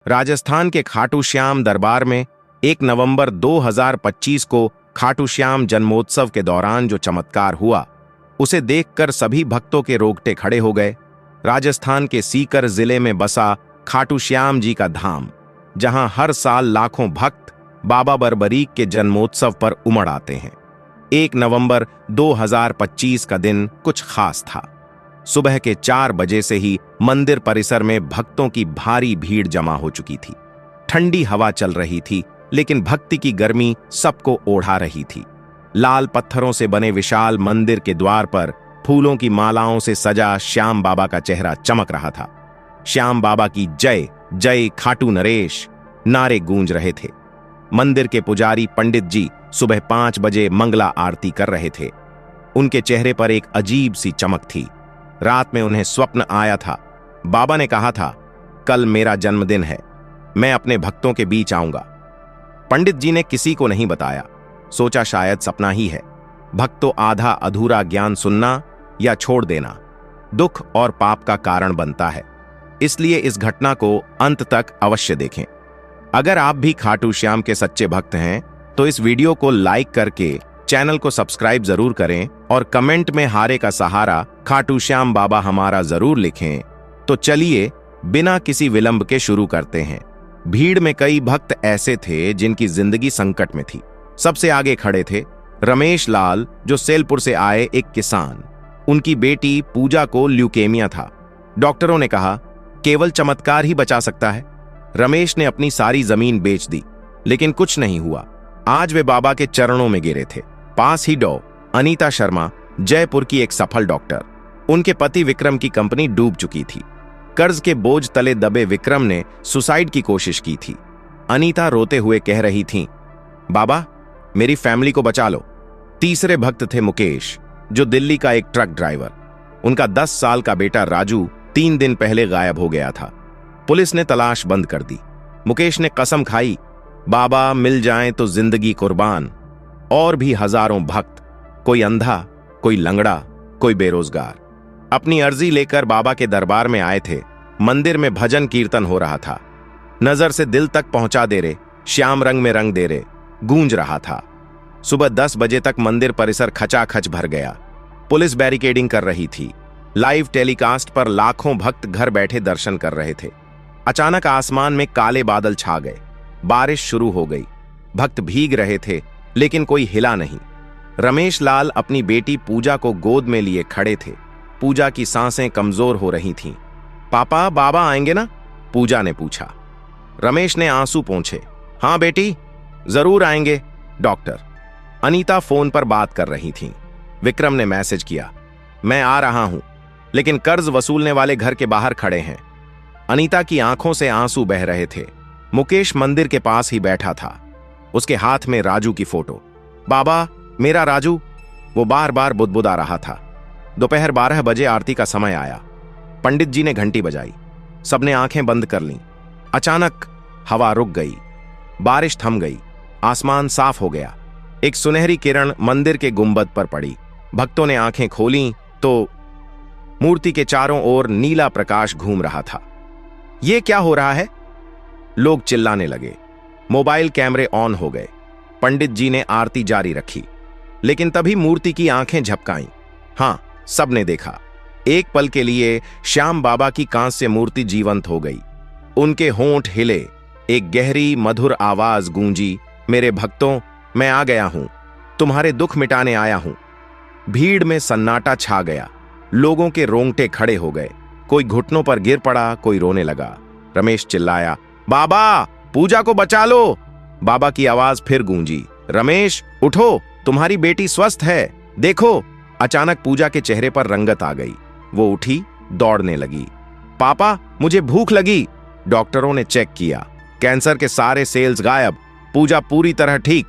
राजस्थान के खाटू श्याम दरबार में 1 नवंबर 2025 को खाटू श्याम जन्मोत्सव के दौरान जो चमत्कार हुआ, उसे देखकर सभी भक्तों के रोंगटे खड़े हो गए। राजस्थान के सीकर जिले में बसा खाटू श्याम जी का धाम, जहां हर साल लाखों भक्त बाबा बरबरीक के जन्मोत्सव पर उमड़ आते हैं। 1 नवंबर 2025 का दिन कुछ खास था। सुबह के 4 बजे से ही मंदिर परिसर में भक्तों की भारी भीड़ जमा हो चुकी थी। ठंडी हवा चल रही थी, लेकिन भक्ति की गर्मी सबको ओढ़ा रही थी। लाल पत्थरों से बने विशाल मंदिर के द्वार पर फूलों की मालाओं से सजा श्याम बाबा का चेहरा चमक रहा था। श्याम बाबा की जय जय खाटू नरेश नारे गूंज रहे थे। मंदिर के पुजारी पंडित जी सुबह 5 बजे मंगला आरती कर रहे थे। उनके चेहरे पर एक अजीब सी चमक थी। रात में उन्हें स्वप्न आया था। बाबा ने कहा था, कल मेरा जन्मदिन है, मैं अपने भक्तों के बीच आऊंगा। पंडित जी ने किसी को नहीं बताया, सोचा शायद सपना ही है। भक्तों, आधा अधूरा ज्ञान सुनना या छोड़ देना दुख और पाप का कारण बनता है, इसलिए इस घटना को अंत तक अवश्य देखें। अगर आप भी खाटू श्याम के सच्चे भक्त हैं तो इस वीडियो को लाइक करके चैनल को सब्सक्राइब जरूर करें और कमेंट में हारे का सहारा खाटू श्याम बाबा हमारा जरूर लिखें। तो चलिए बिना किसी विलंब के शुरू करते हैं। भीड़ में कई भक्त ऐसे थे जिनकी जिंदगी संकट में थी। सबसे आगे खड़े थे रमेश लाल, जो सेलपुर से आए एक किसान। उनकी बेटी पूजा को ल्यूकेमिया था। डॉक्टरों ने कहा केवल चमत्कार ही बचा सकता है। रमेश ने अपनी सारी जमीन बेच दी, लेकिन कुछ नहीं हुआ। आज वे बाबा के चरणों में गिरे थे। पास ही अनीता शर्मा, जयपुर की एक सफल डॉक्टर। उनके पति विक्रम की कंपनी डूब चुकी थी। कर्ज के बोझ तले दबे विक्रम ने सुसाइड की कोशिश की थी। अनीता रोते हुए कह रही थी, बाबा मेरी फैमिली को बचा लो। तीसरे भक्त थे मुकेश, जो दिल्ली का एक ट्रक ड्राइवर। उनका 10 साल का बेटा राजू 3 दिन पहले गायब हो गया था। पुलिस ने तलाश बंद कर दी। मुकेश ने कसम खाई, बाबा मिल जाएं तो जिंदगी कुर्बान। और भी हजारों भक्त, कोई अंधा, कोई लंगड़ा, कोई बेरोजगार, अपनी अर्जी लेकर बाबा के दरबार में आए थे। मंदिर में भजन कीर्तन हो रहा था। नजर से दिल तक पहुंचा दे रे, श्याम रंग में रंग दे रे गूंज रहा था। सुबह 10 बजे तक मंदिर परिसर खचाखच भर गया। पुलिस बैरिकेडिंग कर रही थी। लाइव टेलीकास्ट पर लाखों भक्त घर बैठे दर्शन कर रहे थे। अचानक आसमान में काले बादल छा गए। बारिश शुरू हो गई। भक्त भीग रहे थे, लेकिन कोई हिला नहीं। रमेश लाल अपनी बेटी पूजा को गोद में लिए खड़े थे। पूजा की सांसें कमजोर हो रही थीं। पापा, बाबा आएंगे ना? पूजा ने पूछा। रमेश ने आंसू पोंछे। हाँ बेटी, जरूर आएंगे डॉक्टर। अनीता फोन पर बात कर रही थीं। विक्रम ने मैसेज किया, मैं आ रहा हूं, लेकिन कर्ज वसूलने वाले घर के बाहर खड़े हैं। अनीता की आंखों से आंसू बह रहे थे। मुकेश मंदिर के पास ही बैठा था। उसके हाथ में राजू की फोटो। बाबा मेरा राजू, वो बार बार बुदबुदा रहा था। दोपहर 12 बजे आरती का समय आया। पंडित जी ने घंटी बजाई। सबने आंखें बंद कर लीं। अचानक हवा रुक गई। बारिश थम गई। आसमान साफ हो गया। एक सुनहरी किरण मंदिर के गुंबद पर पड़ी। भक्तों ने आंखें खोलीं तो मूर्ति के चारों ओर नीला प्रकाश घूम रहा था। यह क्या हो रहा है? लोग चिल्लाने लगे। मोबाइल कैमरे ऑन हो गए। पंडित जी ने आरती जारी रखी, लेकिन तभी मूर्ति की आंखें झपकाईं। हां, सबने देखा। एक पल के लिए श्याम बाबा की कांस्य मूर्ति जीवंत हो गई। उनके होंठ हिले। एक गहरी मधुर आवाज गूंजी, मेरे भक्तों, मैं आ गया हूं, तुम्हारे दुख मिटाने आया हूं। भीड़ में सन्नाटा छा गया। लोगों के रोंगटे खड़े हो गए। कोई घुटनों पर गिर पड़ा, कोई रोने लगा। रमेश चिल्लाया, बाबा पूजा को बचा लो। बाबा की आवाज फिर गूंजी, रमेश उठो, तुम्हारी बेटी स्वस्थ है, देखो। अचानक पूजा के चेहरे पर रंगत आ गई। वो उठी, दौड़ने लगी। पापा मुझे भूख लगी। डॉक्टरों ने चेक किया, कैंसर के सारे सेल्स गायब, पूजा पूरी तरह ठीक।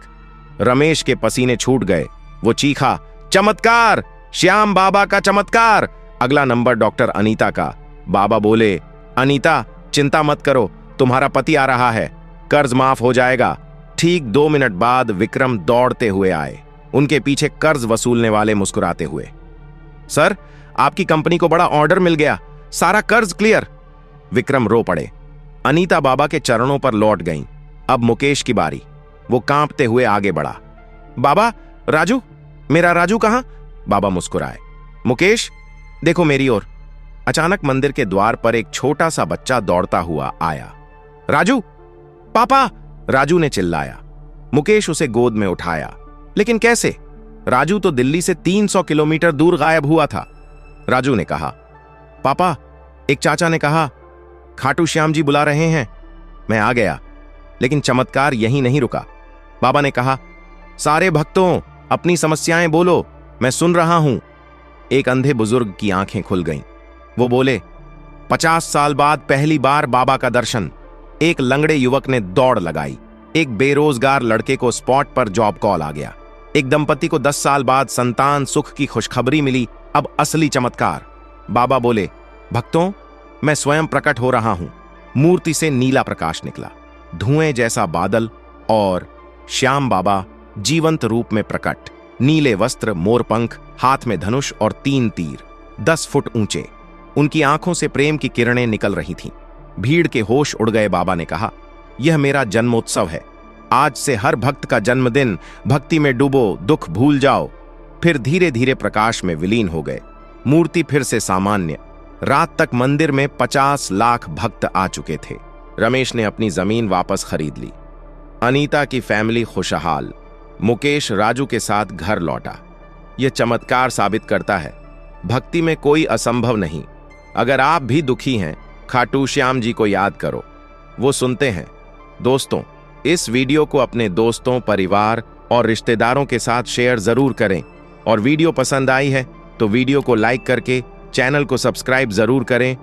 रमेश के पसीने छूट गए। वो चीखा, चमत्कार, श्याम बाबा का चमत्कार। अगला नंबर डॉक्टर अनीता का। बाबा बोले, अनीता चिंता मत करो, तुम्हारा पति आ रहा है, कर्ज माफ हो जाएगा। ठीक 2 मिनट बाद विक्रम दौड़ते हुए आए। उनके पीछे कर्ज वसूलने वाले मुस्कुराते हुए, सर आपकी कंपनी को बड़ा ऑर्डर मिल गया, सारा कर्ज क्लियर। विक्रम रो पड़े। अनीता बाबा के चरणों पर लौट गईं। अब मुकेश की बारी। वो कांपते हुए आगे बढ़ा। बाबा, राजू, मेरा राजू कहां? बाबा मुस्कुराए। मुकेश, देखो मेरी ओर। अचानक मंदिर के द्वार पर एक छोटा सा बच्चा दौड़ता हुआ आया। राजू, पापा! राजू ने चिल्लाया। मुकेश उसे गोद में उठाया। लेकिन कैसे? राजू तो दिल्ली से 300 किलोमीटर दूर गायब हुआ था। राजू ने कहा, पापा, एक चाचा ने कहा खाटू श्याम जी बुला रहे हैं। मैं आ गया, लेकिन चमत्कार यहीं नहीं रुका। बाबा ने कहा, सारे भक्तों अपनी समस्याएं बोलो, मैं सुन रहा हूं। एक अंधे बुजुर्ग की आंखें खुल गईं। वो बोले, 50 साल बाद पहली बार बाबा का दर्शन। एक लंगड़े युवक ने दौड़ लगाई। एक बेरोजगार लड़के को स्पॉट पर जॉब कॉल आ गया। एक दंपति को 10 साल बाद संतान सुख की खुशखबरी मिली। अब असली चमत्कार। बाबा बोले, भक्तों, मैं स्वयं प्रकट हो रहा हूं। मूर्ति से नीला प्रकाश निकला, धुएं जैसा बादल, और श्याम बाबा जीवंत रूप में प्रकट। नीले वस्त्र, मोरपंख, हाथ में धनुष और 3 तीर, 10 फुट ऊंचे। उनकी आंखों से प्रेम की किरणें निकल रही थीं। भीड़ के होश उड़ गए। बाबा ने कहा, यह मेरा जन्मोत्सव है। आज से हर भक्त का जन्मदिन। भक्ति में डूबो, दुख भूल जाओ। फिर धीरे धीरे प्रकाश में विलीन हो गए। मूर्ति फिर से सामान्य। रात तक मंदिर में 50 लाख भक्त आ चुके थे। रमेश ने अपनी जमीन वापस खरीद ली। अनीता की फैमिली खुशहाल। मुकेश राजू के साथ घर लौटा। यह चमत्कार साबित करता है, भक्ति में कोई असंभव नहीं। अगर आप भी दुखी हैं, खाटू श्याम जी को याद करो, वो सुनते हैं। दोस्तों, इस वीडियो को अपने दोस्तों, परिवार और रिश्तेदारों के साथ शेयर जरूर करें। और वीडियो पसंद आई है तो वीडियो को लाइक करके चैनल को सब्सक्राइब जरूर करें।